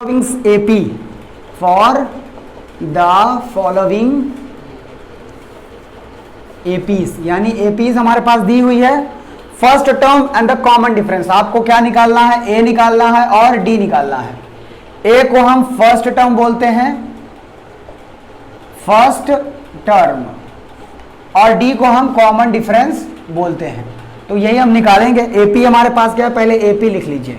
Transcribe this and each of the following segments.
AP for the following APs, यानी APs हमारे पास दी हुई है। First term and the common difference, आपको क्या निकालना है? A निकालना है और D निकालना है। A को हम फर्स्ट टर्म बोलते हैं, फर्स्ट टर्म, और D को हम कॉमन डिफरेंस बोलते हैं। तो यही हम निकालेंगे। AP हमारे पास क्या है? पहले AP लिख लीजिए,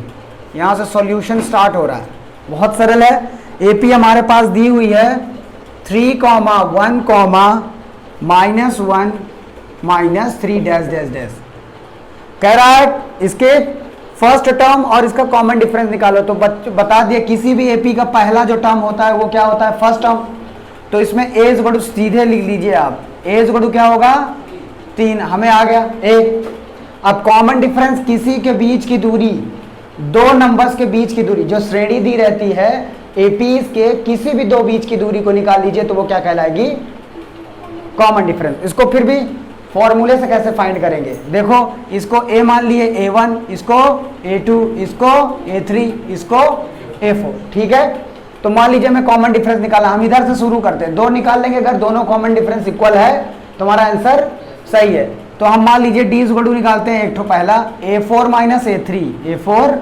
यहां से सॉल्यूशन स्टार्ट हो रहा है। बहुत सरल है। AP हमारे पास दी हुई है 3, 1, -1 -3 डैश डैश डैश। कह रहा है इसके फर्स्ट टर्म और इसका कॉमन डिफरेंस निकालो। तो बता दिया किसी भी AP का पहला जो टर्म होता है वो क्या होता है? First term. तो इसमें A = सीधे लिख लीजिए आप, A = क्या होगा? 3, हमें आ गया A। अब कॉमन डिफरेंस किसी के बीच की दूरी, दो नंबर्स के बीच की दूरी, जो श्रेणी दी रहती है APs के किसी भी दो बीच की दूरी को निकाल लीजिए तो वो क्या कहलाएगी? Common difference. इसको फिर भी फॉर्मूले से कैसे फाइंड करेंगे? देखो, इसको A मान लिए, A1, इसको A2, इसको A3, इसको A4। ठीक है, तो मान लीजिए मैं कॉमन डिफरेंस निकाला। हम इधर से शुरू करते हैं, 2 निकाल लेंगे। अगर दोनों कॉमन डिफरेंस इक्वल है तो हमारा आंसर सही है। तो हम मान लीजिए D = निकालते हैं। एक तो पहला A4 - A3, A4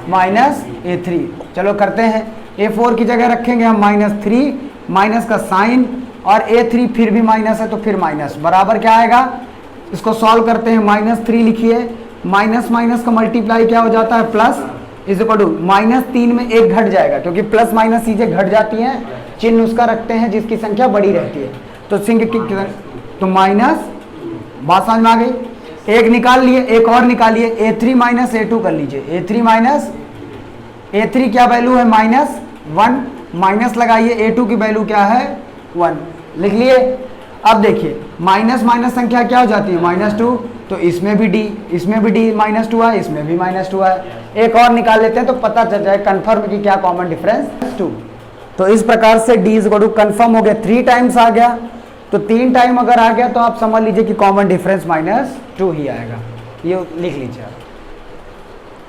- A3। चलो करते हैं। A4 की जगह रखेंगे हम -3, माइनस का साइन, और A3 फिर भी माइनस है तो फिर माइनस, बराबर क्या आएगा? इसको सॉल्व करते हैं। -3 लिखिए, माइनस माइनस का मल्टीप्लाई क्या हो जाता है? प्लस, -3 में 1 घट जाएगा, क्योंकि प्लस माइनस चीजें घट जाती हैं। चिन्ह उसका रखते हैं जिसकी संख्या बड़ी रहती है। तो तो माइनस, बात समझ में आ गई? एक निकाल लिए, एक और निकालिए, A3 - A2 कर लीजिए। A3 क्या वैल्यू है? -1, माइनस लगाइए, A2 की वैल्यू क्या है? 1, लिख लिए। अब देखिए, माइनस माइनस संख्या क्या हो जाती है? -2। तो इसमें भी D, इसमें भी D -2 है, इसमें भी -2 है। एक और निकाल लेते हैं तो पता चल जाए कंफर्म कि क्या कॉमन डिफरेंस 2। तो इस प्रकार से D = कंफर्म हो गया। 3 टाइम्स आ गया, तो 3 टाइम अगर आ गया तो आप समझ लीजिए कि कॉमन डिफरेंस -2 ही आएगा। ये लिख लीजिए आप।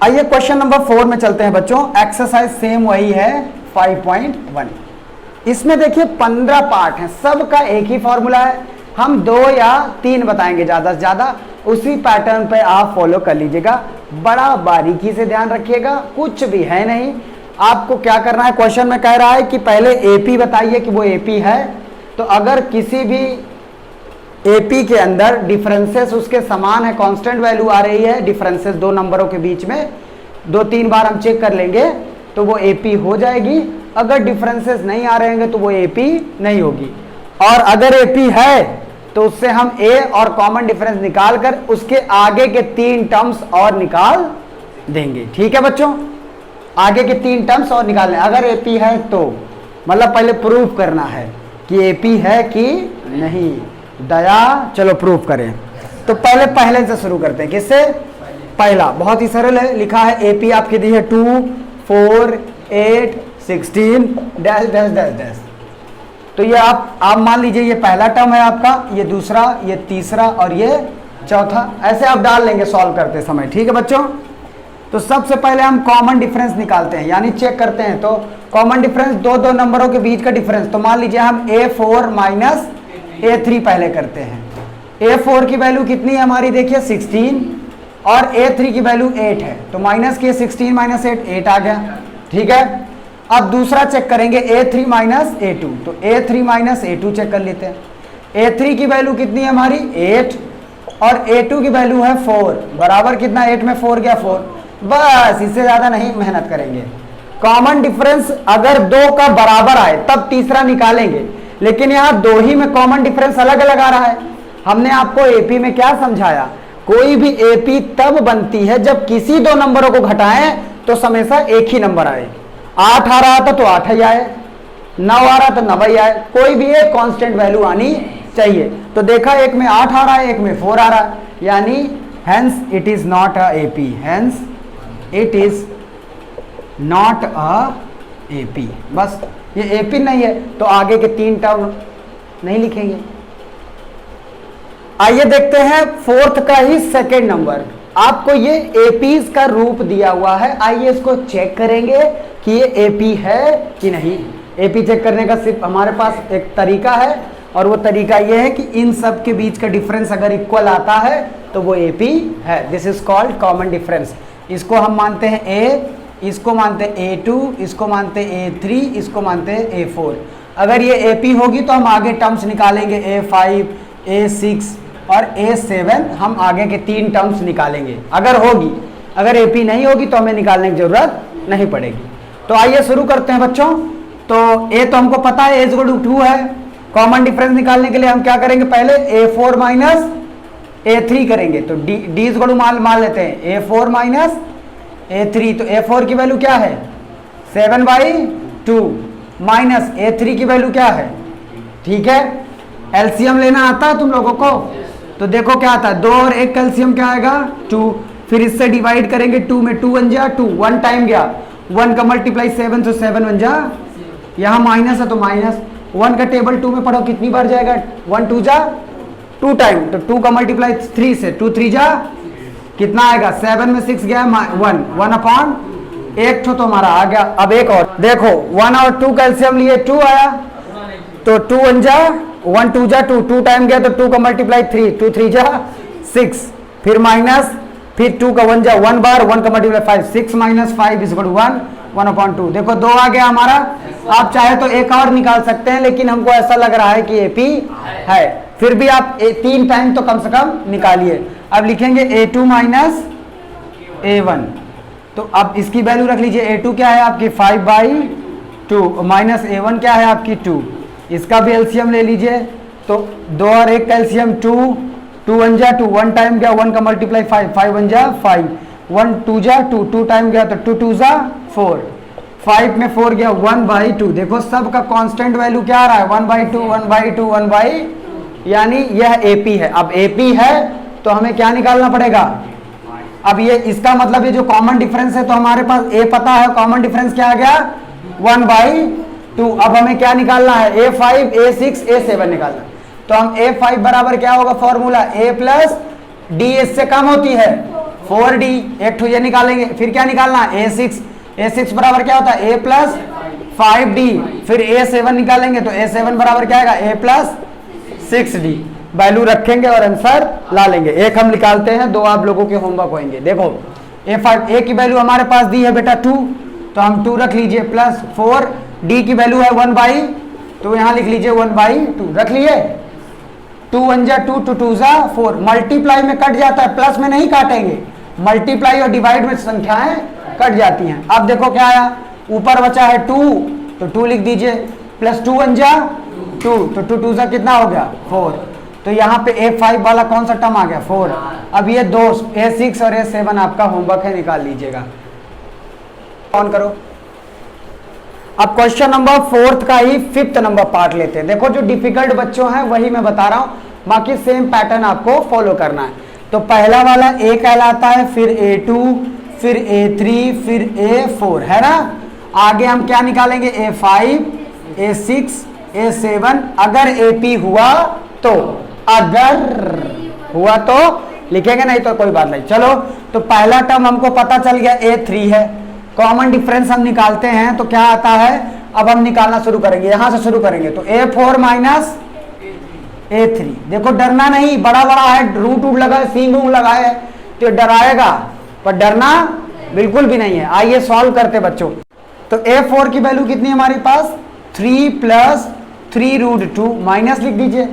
आइए क्वेश्चन नंबर 4 में चलते हैं बच्चों। एक्सरसाइज सेम वही है, 5.1। इसमें देखिए 15 पार्ट हैं, सबका एक ही फॉर्मूला है। हम 2 या 3 बताएंगे ज्यादा से ज्यादा, उसी पैटर्न पे आप फॉलो कर लीजिएगा। बड़ा बारीकी से ध्यान रखिएगा, कुछ भी है नहीं। आपको क्या करना है? क्वेश्चन में कह रहा है कि पहले AP बताइए कि वो AP है। तो अगर किसी भी AP के अंदर डिफरेंसेस उसके समान है, कांस्टेंट वैल्यू आ रही है, डिफरेंसेस दो नंबरों के बीच में 2-3 बार हम चेक कर लेंगे तो वो AP हो जाएगी। अगर डिफरेंसेस नहीं आ रहे हैं तो वो AP नहीं होगी। और अगर AP है तो उससे हम A और कॉमन डिफरेंस निकाल कर उसके आगे के 3 टर्म्स और निकाल देंगे। ठीक है बच्चों, आगे के 3 टर्म्स और निकालने। अगर AP है तो मतलब पहले प्रूफ करना है कि AP है कि नहीं। दया, चलो प्रूफ करें। तो पहले से शुरू करते हैं। किससे? पहला बहुत ही सरल है, लिखा है AP आपकी दी है 2, 4, 8, 16 डैश डैश डैश डैश। तो ये आप मान लीजिए ये पहला टर्म है आपका, ये दूसरा, ये तीसरा और ये चौथा। ऐसे आप डाल लेंगे सॉल्व करते समय। ठीक है बच्चों, तो सबसे पहले हम कॉमन डिफरेंस निकालते हैं, यानी चेक करते हैं। तो कॉमन डिफरेंस दो नंबरों के बीच का डिफरेंस। तो मान लीजिए हम A4 - A3 पहले करते हैं। A4 की वैल्यू कितनी है हमारी? देखिए 16, और A3 की वैल्यू 8 है। तो माइनस किए, 16 - 8 आ गया। ठीक है, अब दूसरा चेक करेंगे A3 - A2। तो A3 - A2 चेक कर लेते हैं। A3 की वैल्यू कितनी है हमारी? 8, और A2 की वैल्यू है 4, बराबर कितना? 8 में 4 गया 4। बस, इससे ज्यादा नहीं मेहनत करेंगे। कॉमन डिफरेंस अगर 2 का बराबर आए तब तीसरा निकालेंगे, लेकिन यहाँ 2 ही में कॉमन डिफरेंस अलग अलग आ रहा है। हमने आपको AP में क्या समझाया? कोई भी AP तब बनती है जब किसी 2 नंबरों को घटाएं तो हमेशा एक ही नंबर आए। 8 आ रहा था तो 8 ही आए, 9 आ रहा तो 9 ही आए। कोई भी एक कांस्टेंट वैल्यू आनी चाहिए। तो देखा, एक में 8 आ रहा है, एक में 4 आ रहा है, यानी hence it is not a AP। Hence it is not a AP। बस, ये AP नहीं है तो आगे के 3 टर्म नहीं लिखेंगे। आइए देखते हैं 4th का ही सेकेंड नंबर। आपको ये APs का रूप दिया हुआ है, आइए इसको चेक करेंगे कि ये AP है कि नहीं। AP चेक करने का सिर्फ हमारे पास एक तरीका है, और वो तरीका ये है कि इन सब के बीच का डिफरेंस अगर इक्वल आता है तो वो AP है। This is called common difference. इसको हम मानते हैं A, इसको मानते हैं A2, इसको मानते हैं A3, इसको मानते हैं A4। अगर ये AP होगी तो हम आगे टर्म्स निकालेंगे A5, A6 और A7, हम आगे के 3 टर्म्स निकालेंगे अगर होगी। अगर AP नहीं होगी तो हमें निकालने की जरूरत नहीं पड़ेगी। तो आइए शुरू करते हैं बच्चों। तो A तो हमको पता है A=2 है। कॉमन डिफरेंस निकालने के लिए हम क्या करेंगे, पहले A4 माइनस A3 करेंगे। तो D मान लेते हैं A4 माइनस A3। तो A4 की वैल्यू क्या है 7/2 माइनस A3 की वैल्यू क्या है, ठीक है। एलसीएम लेना आता है तुम लोगों को, तो देखो क्या आता है, 2 और 1 का एलसीएम क्या आएगा 2। फिर इससे डिवाइड करेंगे 2 में, 2 1 जा 2, 1 टाइम गया 1 का मल्टीप्लाई 7, तो 7 1 जा, यहाँ माइनस है तो माइनस 1 का टेबल 2 में पढ़ो कितनी बार जाएगा, 1 2 जा 2 टाइम, तो 2 का मल्टीप्लाई 3 से 2 3 जा कितना आएगा, 7 में 6 गया 1 अपॉन 1 तो हमारा आ गया। अब एक और देखो 1 और 2 का एलसीएम लिए 2 आया, तो 2 1 जा 1 2 जा 2, 2 टाइम गया तो 2 का मल्टीप्लाई 3, 2 3 जा 6, फिर माइनस, फिर 2 का 1 जा 1 बार, 1 का मल्टीप्लाई 5, 6 माइनस 5 इज 1 अपॉन 2। देखो 2 आ गया हमारा। आप चाहे तो एक और निकाल सकते हैं, लेकिन हमको ऐसा लग रहा है कि AP है। फिर भी आप 3 टाइम तो कम से कम निकालिए। अब लिखेंगे A2 माइनस A1, तो अब इसकी वैल्यू रख लीजिए। A2 क्या है आपकी 5/2 माइनस A1 क्या है आपकी 2। इसका भी एलसीएम ले लीजिए, तो 2 और 1 का एलसीएम 2, 2 1 जा 2, 1 टाइम गया 1 का मल्टीप्लाई 5, 5 1 जा 5, 1 2 जा 2, 2 टाइम गया तो 2 2 जा 4, 5 में 4 गया 1/2। देखो सब का कांस्टेंट वैल्यू क्या आ रहा है 1/2 1/2 1/, यानी यह AP है। अब AP है तो हमें क्या निकालना पड़ेगा, अब ये इसका मतलब ये जो कॉमन डिफरेंस है, तो हमारे पास A पता है, कॉमन डिफरेंस क्या आ गया 1/2। अब हमें क्या निकालना है A5 A6 A7 निकालना। तो हम A5 बराबर क्या होगा फॉर्मूला A प्लस D, इससे कम होती है 4D, एक ठो ये निकालेंगे। फिर क्या निकालना है A6 बराबर क्या होता है A प्लस 5D, फिर A7 निकालेंगे तो A7 बराबर क्या आएगा A प्लस 6D। वैल्यू रखेंगे और आंसर ला लेंगे। एक हम निकालते हैं, 2 आप लोगों के होमवर्क होंगे। देखो A की वैल्यू हमारे पास दी है बेटा 2, तो हम 2 रख लीजिए, प्लस 4D की वैल्यू है 1/, तो यहाँ लिख लीजिए 1/2 रख लिए। 2 1 जा 2, 2 2 जा 4, मल्टीप्लाई में कट जाता है, प्लस में नहीं काटेंगे, मल्टीप्लाई और डिवाइड में संख्याएं कट जाती हैं। अब देखो क्या आया, ऊपर बचा है 2, तो 2 लिख दीजिए, प्लस 2 1 जा 2, तो 2 2 जा कितना हो गया 4, तो यहाँ पे A5 वाला कौन सा टर्म आ गया 4। अब ये 2 A6 और A7 आपका होमवर्क है, निकाल लीजिएगा। ऑन करो। अब क्वेश्चन नंबर 4 का ही 5th नंबर पार्ट लेते हैं। देखो जो डिफिकल्ट बच्चों हैं वही मैं बता रहा हूं, बाकी सेम पैटर्न आपको फॉलो करना है। तो पहला वाला A कहलाता है, फिर A2, फिर A3, फिर A4, है ना। आगे हम क्या निकालेंगे A5 A6 A7। अगर AP हुआ तो, अगर हुआ तो लिखेंगे, नहीं तो कोई बात नहीं। चलो, तो पहला टर्म हमको पता चल गया A3 है। कॉमन डिफरेंस हम निकालते हैं तो क्या आता है, अब हम निकालना शुरू करेंगे, यहां से शुरू करेंगे। तो A4 माइनस A3, देखो डरना नहीं, बड़ा बड़ा है, रूट लगा है, सींग लगा है, तो डराएगा, पर डरना बिल्कुल भी नहीं है। आइए सॉल्व करते बच्चों। तो A4 की वैल्यू कितनी है हमारे पास 3 प्लस 3√2, माइनस लिख दीजिए।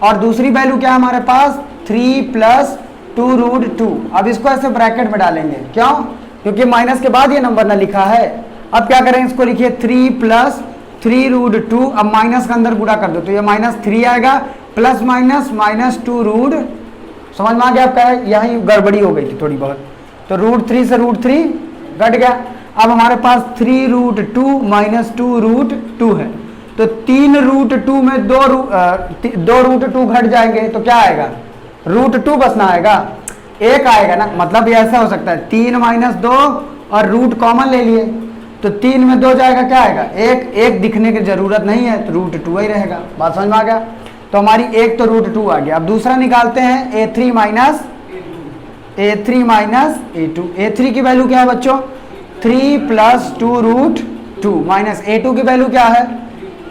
और दूसरी वैल्यू क्या है हमारे पास 3 प्लस 2√2। अब इसको ऐसे ब्रैकेट में डालेंगे, क्यों, क्योंकि माइनस के बाद ये नंबर ना लिखा है। अब क्या करें, इसको लिखिए 3 प्लस 3√2। अब माइनस का अंदर गुणा कर दो तो ये -3 आएगा, प्लस माइनस -2 समझ में आ गया आपका, यही गड़बड़ी हो गई थी थोड़ी बहुत। तो √3 से √3 घट गया। अब हमारे पास 3√2 माइनस 2√2 है, तो 3√2 में 2√2 घट जाएंगे तो क्या आएगा √2 बस ना आएगा, 1 आएगा ना। मतलब ये ऐसा हो सकता है 3 माइनस 2 और रूट कॉमन ले लिए, तो 3 में 2 जाएगा, क्या आएगा 1, 1 दिखने की जरूरत नहीं है, तो √2 ही रहेगा। बात समझ में आ गया। तो हमारी 1 तो √2 आ गया। अब दूसरा निकालते हैं A3 माइनस A2। A3 की वैल्यू क्या है बच्चों 3 प्लस 2 रूट 2 माइनस A2 की वैल्यू क्या है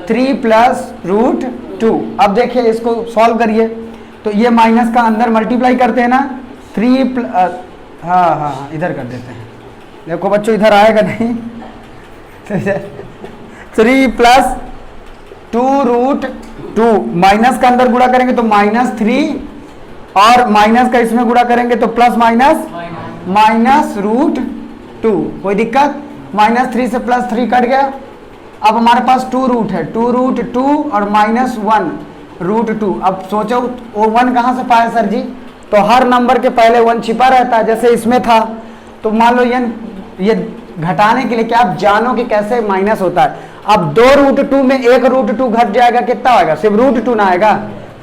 3 प्लस रूट 2। अब देखिए इसको सॉल्व करिए तो ये माइनस का अंदर मल्टीप्लाई करते हैं ना 3 हाँ इधर कर देते हैं। देखो बच्चों इधर आएगा नहीं 3 प्लस 2 रूट 2 माइनस का अंदर गुणा करेंगे तो -3 और माइनस का इसमें गुणा करेंगे तो प्लस माइनस रूट 2। कोई दिक्कत -3 से +3 कट गया। अब हमारे पास 2 रूट है 2 रूट 2 और -1 रूट 2। अब सोचो वो 1 कहाँ से पाया सर जी, तो हर नंबर के पहले 1 छिपा रहता है, जैसे इसमें था। तो मान लो ये घटाने के लिए क्या आप जानो कि कैसे माइनस होता है। अब 2 रूट 2 में 1 रूट 2 घट जाएगा, कितना आएगा, सिर्फ रूट 2 ना आएगा,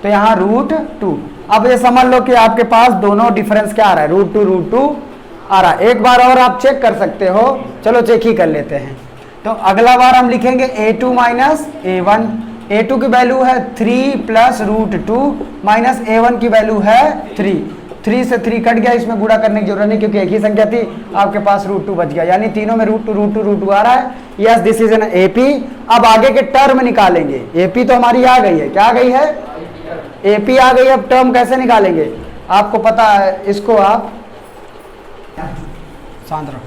तो यहाँ रूट 2। अब ये समझ लो कि आपके पास दोनों डिफरेंस क्या आ रहा है, रूट 2 आ रहा है। एक बार और आप चेक कर सकते हो, चलो चेक ही कर लेते हैं। तो अगला बार हम लिखेंगे A2 माइनस A1। A2 की वैल्यू है 3 प्लस रूट 2 माइनस A1 की वैल्यू है 3। 3 से 3 कट गया, इसमें गुणा करने की जरूरत नहीं क्योंकि एक ही संख्या थी, आपके पास रूट 2 बच गया, यानी तीनों में रूट टू आ रहा है। Yes this is an AP। अब आगे के टर्म निकालेंगे। AP तो हमारी आ गई है, क्या आ गई है, AP आ गई। अब टर्म कैसे निकालेंगे आपको पता है, इसको आप शांत रहो।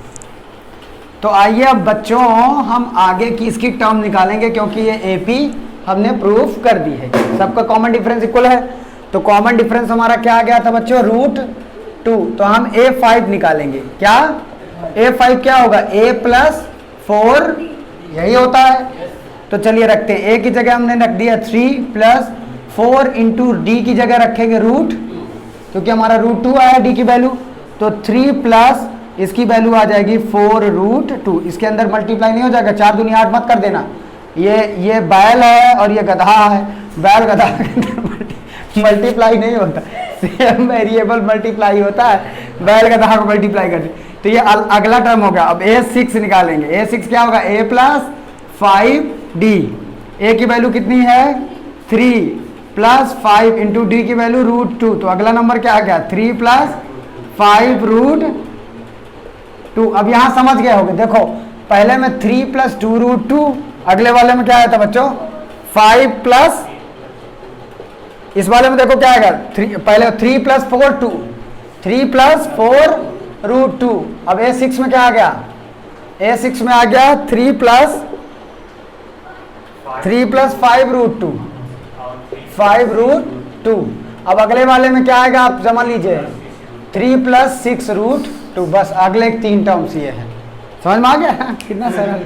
तो आइए अब बच्चों हम आगे की इसकी टर्म निकालेंगे क्योंकि ये AP हमने प्रूफ कर दी है। सबका कॉमन डिफरेंस इक्वल है, तो कॉमन डिफरेंस हमारा क्या आ गया था बच्चों, रूट 2। तो हम A5 निकालेंगे। क्या A5 क्या होगा, A प्लस 4 यही होता है। तो चलिए रखते हैं, A की जगह हमने रख दिया 3 प्लस 4 इंटू D की जगह रखेंगे रूट, क्योंकि हमारा रूट 2 आया D की वैल्यू। तो 3 प्लस इसकी वैल्यू आ जाएगी 4 रूट 2। इसके अंदर मल्टीप्लाई नहीं हो जाएगा, 4 दूनी 8 मत कर देना। ये बैल है और ये गधा है, बैल गधा के अंदर मल्टीप्लाई नहीं होता, सेम वेरिएबल मल्टीप्लाई होता है, बैल गधा को मल्टीप्लाई करते। तो ये अगला टर्म होगा। अब A6 निकालेंगे। A6 क्या होगा, A प्लस 5D। A की वैल्यू कितनी है 3 प्लस 5 इंटू D की वैल्यू रूट 2। तो अगला नंबर क्या आ गया, 3 प्लस 5 रूट 2। अब यहां समझ गए होगे, देखो पहले में 3 प्लस 2 रूट 2, अगले वाले में क्या आया था बच्चों 5 प्लस, इस वाले में देखो क्या आएगा, पहले 3 प्लस 4 2, 3 प्लस 4 रूट 2। अब A6 में क्या आ गया, A6 में आ गया 3 प्लस 5 रूट 2, 5 रूट 2। अब अगले वाले में क्या आएगा, आप समझ लीजिए 3 प्लस 6 रूट 2। बस अगले 3 टर्म्स ये है। समझ में आ गया कितना सरल।